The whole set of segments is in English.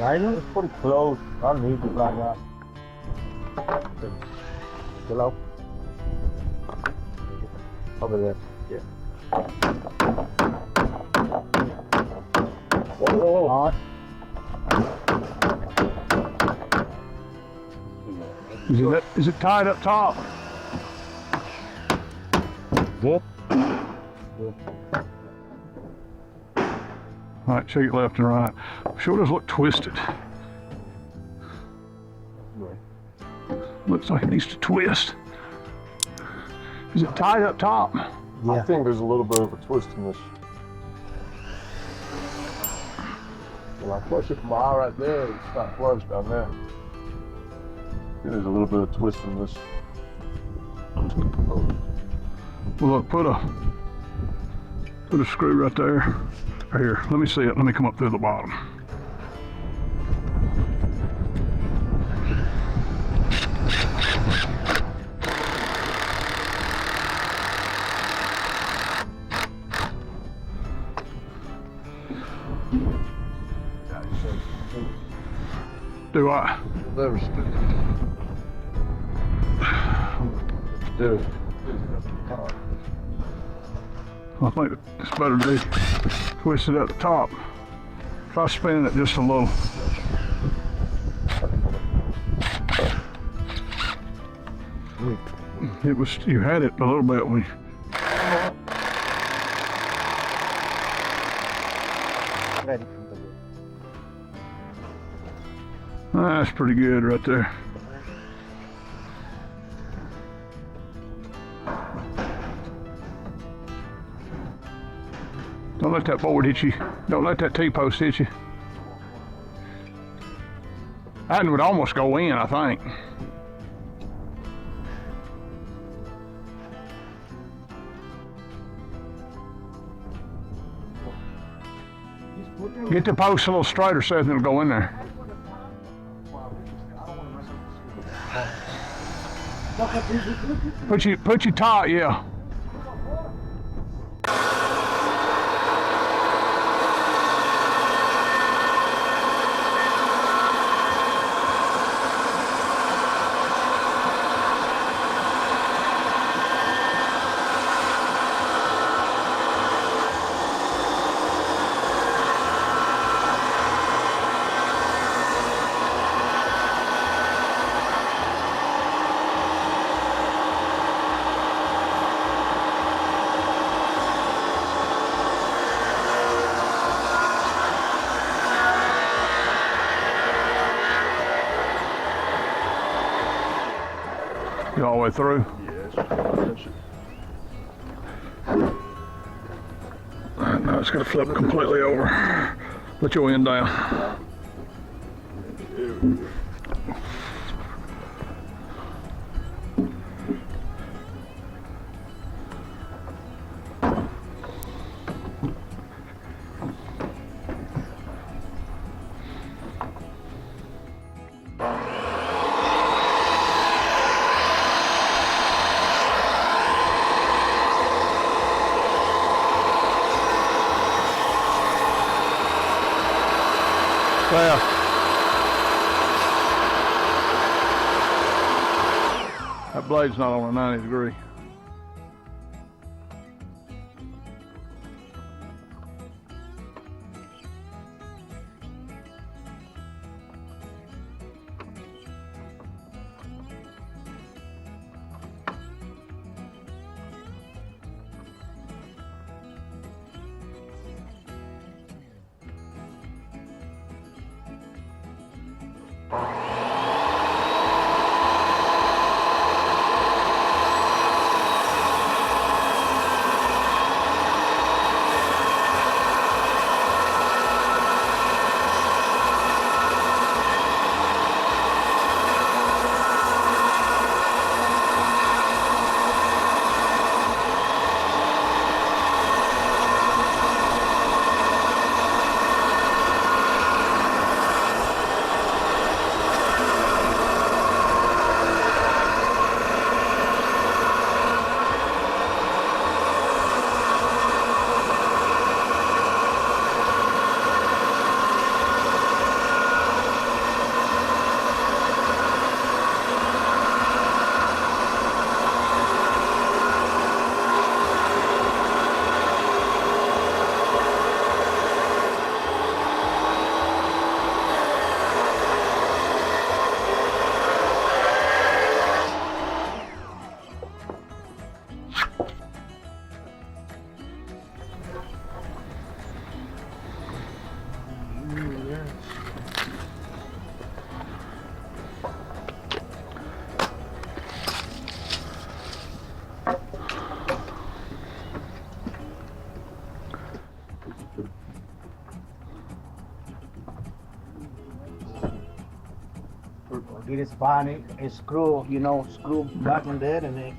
I know it's pretty close. I need to like that. Hello? Over there. Yeah. Whoa. All right. Is it tied up top? Good. All right, check it left and right. Sure does look twisted. Looks like it needs to twist. Is it tied up top? Yeah. I think there's a little bit of a twist in this. When I push it from my eye right there, it's not flush down there. There's a little bit of twist in this. Well, look, put a screw right there. Here, let me see it. Let me come up through the bottom. Do I? Never Dude. I think it's better to be twisted at the top. Try spinning it just a little. It was, you had it a little bit when you... Ready. That's pretty good right there. Don't let that board hit you. Don't let that T-post hit you. That would almost go in, I think. Get the post a little straighter so it'll go in there. Put your top, yeah. You all the way through? Yes. Now it's going to flip completely over. Let your end down. Well, that blade's not on a 90 degree. Get it fine. It's screw, you know, screw back in there and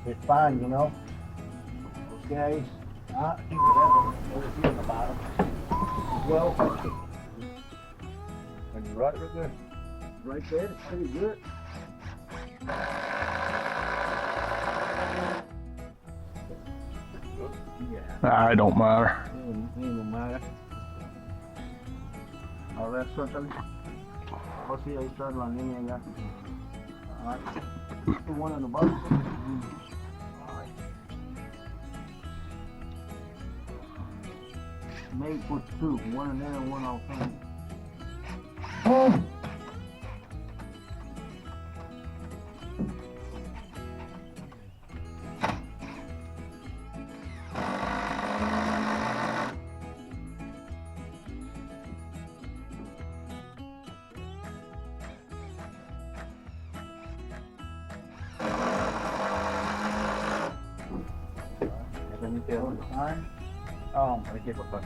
it's fine, you know. Okay. I think whatever. Over here in the bottom. Well, And you right there. right there, it's pretty good. Yeah. It don't matter. Ain't no matter. Ahora suéltale. O sí, ahí está la línea ya. Alright. The one on the bottom. Alright. Made for two. One in there and one out front.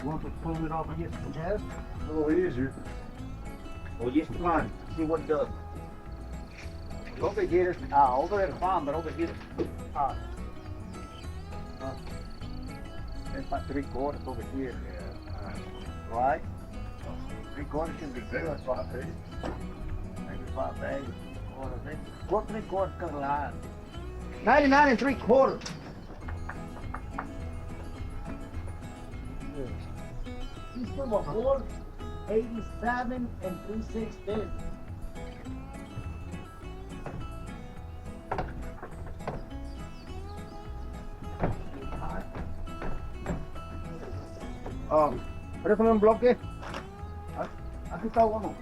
You want to pull it off against the chest? A little easier. Or just one. See what it does. Over here, over there fine, but over here, it's about 3/4 over here. Yeah. Right? 3/4 should be good. That's 5 feet. Maybe 5 bags. What 3/4 cut line? 99 3/4. He's from a 487 3/16. Préstame un bloque. Aquí está uno.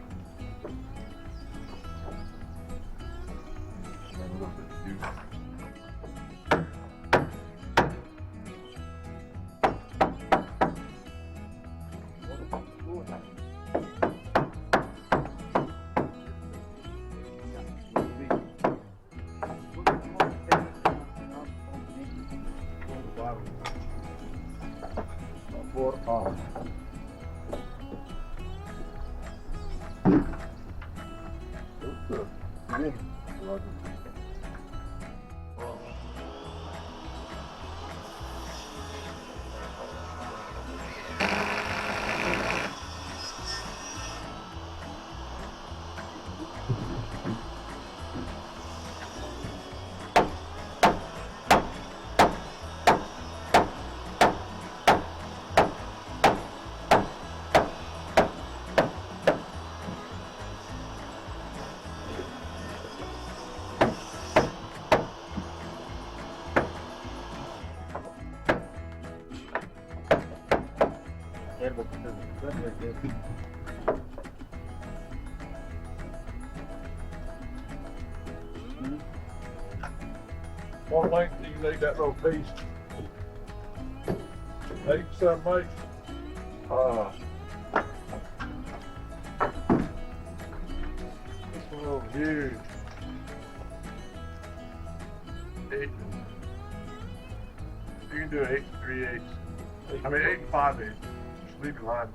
What length do you need that little piece? 8, 7, 8. This one over here. 8. You can do 8 3/8. I mean 8 5/8. Just leave it line.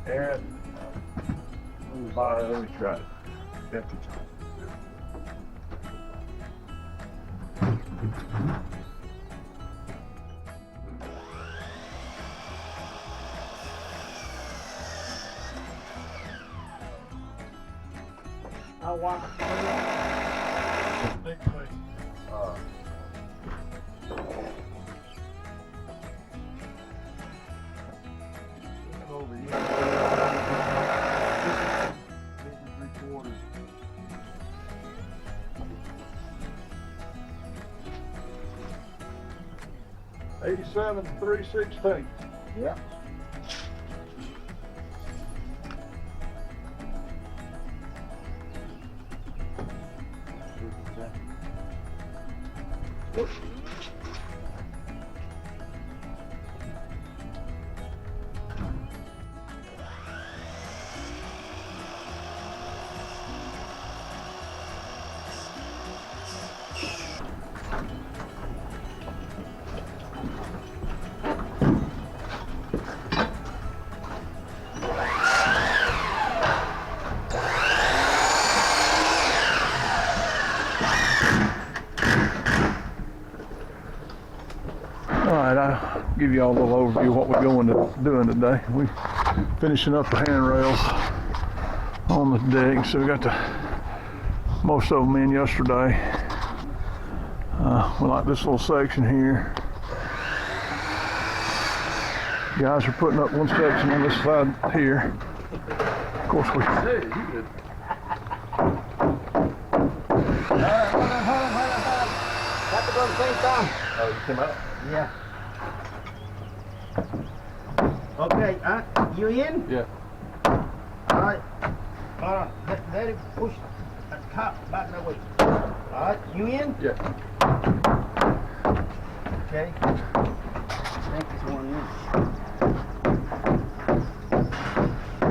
And let me try it. Empty time. I want over here. This is 3/4. 87 3/16. Yeah. give you all a little overview of what we're doing today. We finishing up the handrails on the deck. So we got most of them in yesterday. We like this little section here. Guys are putting up one section on this side here. Of course we. Hey, you did. Hold on. Have to go at the same time. Oh, you came out? Yeah. Okay, you in? Yeah. Alright. Hold on. Let it push the top back that way. Alright, you in? Yeah. Okay. I think it's 1 inch.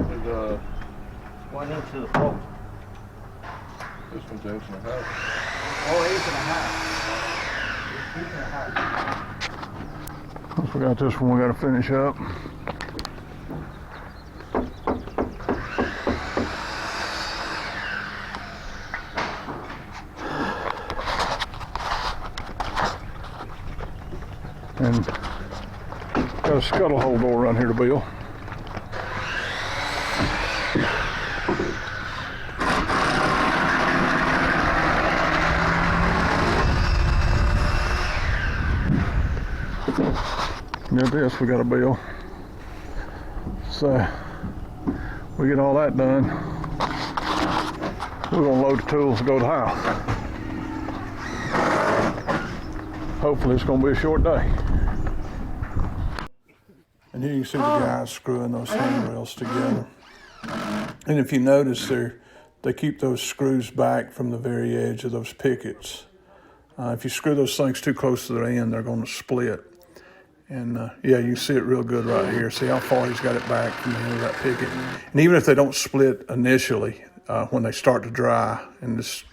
There's 1 inch to the post. this one's 1.5 inches. Oh, 8 and a half. I forgot this one we got to finish up. And got a scuttle hole door around here to Bill. Get this, we got a bill. So we get all that done. We're gonna load the tools and go to the house. Hopefully it's gonna be a short day. And here you see the guys screwing those handrails together. And if you notice they keep those screws back from the very edge of those pickets. If you screw those things too close to their end, they're gonna split. And yeah, you see it real good right here. See how far he's got it back from the end of that picket. And even if they don't split initially, when they start to dry and this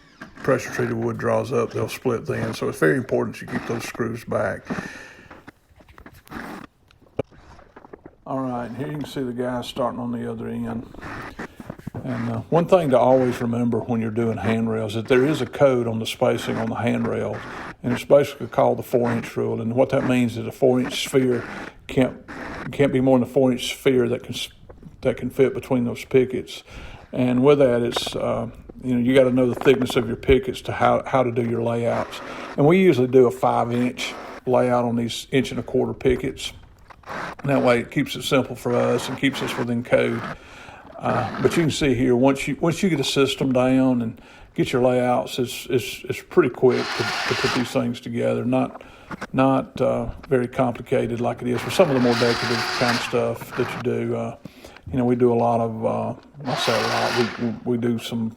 pressure treated wood draws up, they'll split then. So it's very important you keep those screws back. All right, here you can see the guys starting on the other end. And one thing to always remember when you're doing handrails is that there is a code on the spacing on the handrails, and it's basically called the 4-inch rule. And what that means is a 4-inch sphere can't be more than a 4-inch sphere that can fit between those pickets. And with that, it's you got to know the thickness of your pickets to how to do your layouts. And we usually do a 5-inch layout on these 1.25-inch pickets. And that way, it keeps it simple for us and keeps us within code. But you can see here, once you get a system down and get your layouts, it's pretty quick to put these things together. Not very complicated like it is for some of the more decorative kind of stuff that you do. We do a lot of, I say a lot, we do some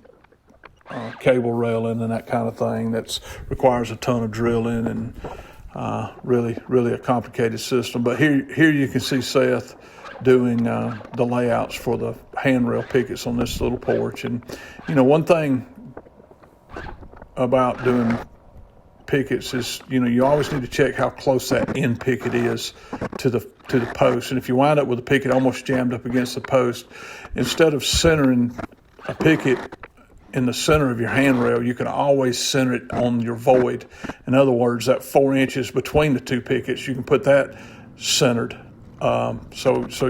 cable railing and that kind of thing that requires a ton of drilling and really a complicated system. But here you can see Seth doing the layouts for the handrail pickets on this little porch. And one thing about doing pickets is you always need to check how close that end picket is to the post. And if you wind up with a picket almost jammed up against the post, instead of centering a picket in the center of your handrail, you can always center it on your void. In other words, that 4 inches between the two pickets, you can put that centered. So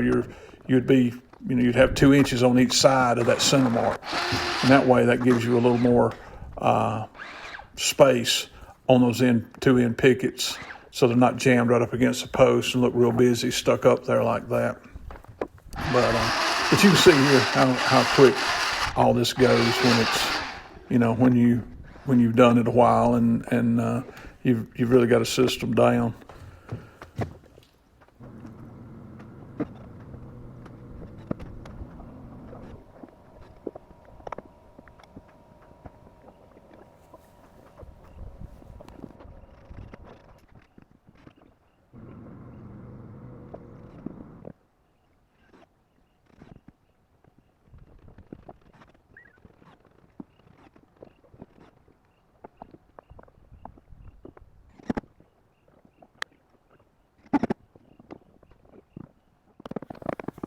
you'd have 2 inches on each side of that center mark. And that way that gives you a little more space on those two end pickets, so they're not jammed right up against the post and look real busy stuck up there like that. But you can see here how quick all this goes when it's when you've done it a while and you've really got a system down.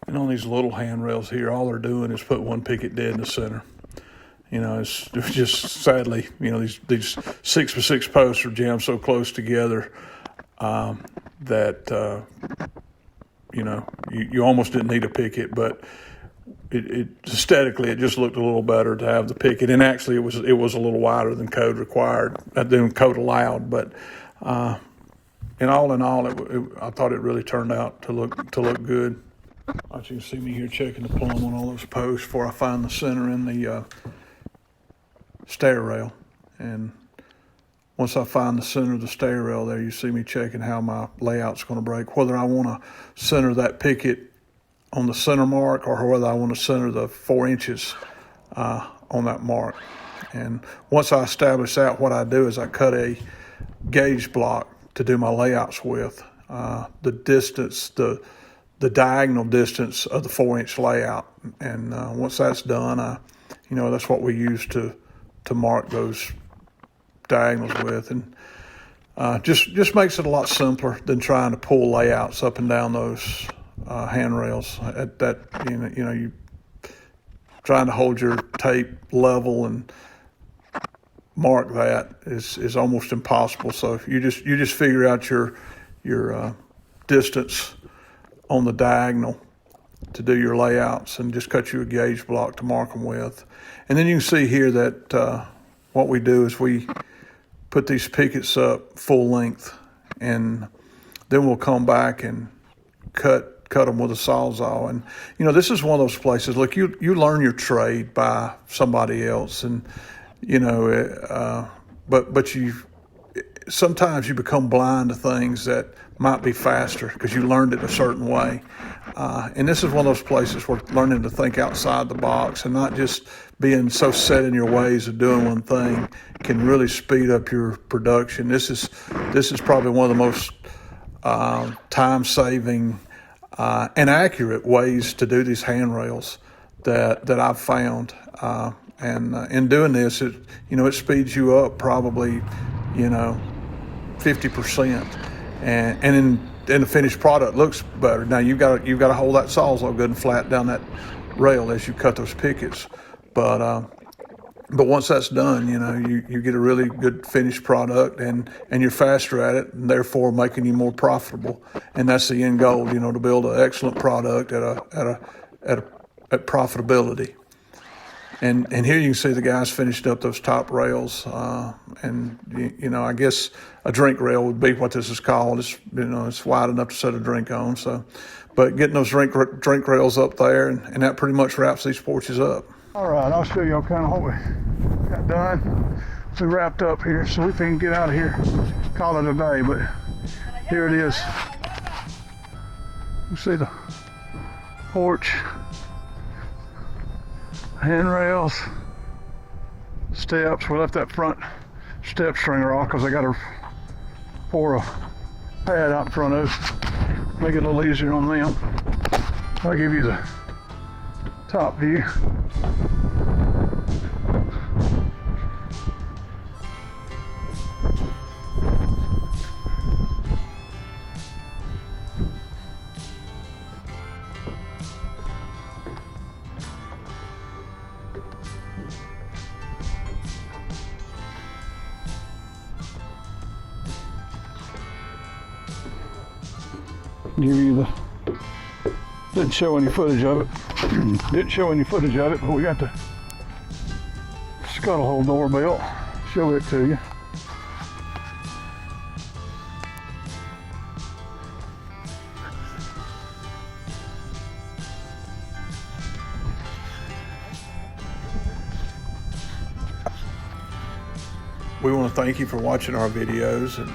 And on these little handrails here, all they're doing is put one picket dead in the center. It's just sadly, these 6x6 posts are jammed so close together that you almost didn't need a picket, but it aesthetically it just looked a little better to have the picket, and actually it was a little wider than code required, than code allowed. But in all, I thought it really turned out to look good. As you can see me here checking the plumb on all those posts before I find the center in the stair rail, and once I find the center of the stair rail there, you see me checking how my layout's going to break, whether I want to center that picket on the center mark or whether I want to center the 4 inches on that mark. And once I establish that, what I do is I cut a gauge block to do my layouts with. The distance, the diagonal distance of the 4-inch layout. And once that's done, that's what we use to mark those diagonals with, and just makes it a lot simpler than trying to pull layouts up and down those handrails. At that, you trying to hold your tape level and mark that is almost impossible. So you just figure out your distance on the diagonal to do your layouts, and just cut you a gauge block to mark them with. And then you can see here that what we do is we put these pickets up full length, and then we'll come back and cut them with a Sawzall. And this is one of those places. Look, you learn your trade by somebody else, and but you sometimes you become blind to things that might be faster because you learned it a certain way. And this is one of those places where learning to think outside the box and not just being so set in your ways of doing one thing can really speed up your production. This is probably one of the most time-saving and accurate ways to do these handrails that I've found. And in doing this, it speeds you up probably 50%, and the finished product looks better. Now you've got to hold that Sawzall good and flat down that rail as you cut those pickets. But once that's done, you get a really good finished product, and you're faster at it, and therefore making you more profitable. And that's the end goal, to build an excellent product at profitability. And here you can see the guys finished up those top rails, and I guess a drink rail would be what this is called. It's it's wide enough to set a drink on. So, but getting those drink rails up there, and that pretty much wraps these porches up. All right, I'll show y'all kind of what we got done. We wrapped up here, so we can get out of here, call it a day. But here it is. You see the porch, handrails, steps. We left that front step stringer off because I got to pour a pad out in front of it, make it a little easier on them. I'll give you the top view. Give you the, didn't show any footage of it, but we got the scuttle hole door built. Show it to you. We want to thank you for watching our videos, and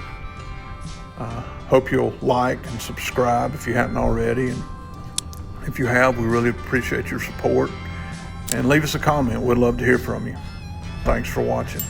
hope you'll like and subscribe if you haven't already. And if you have, we really appreciate your support. And leave us a comment. We'd love to hear from you. Thanks for watching.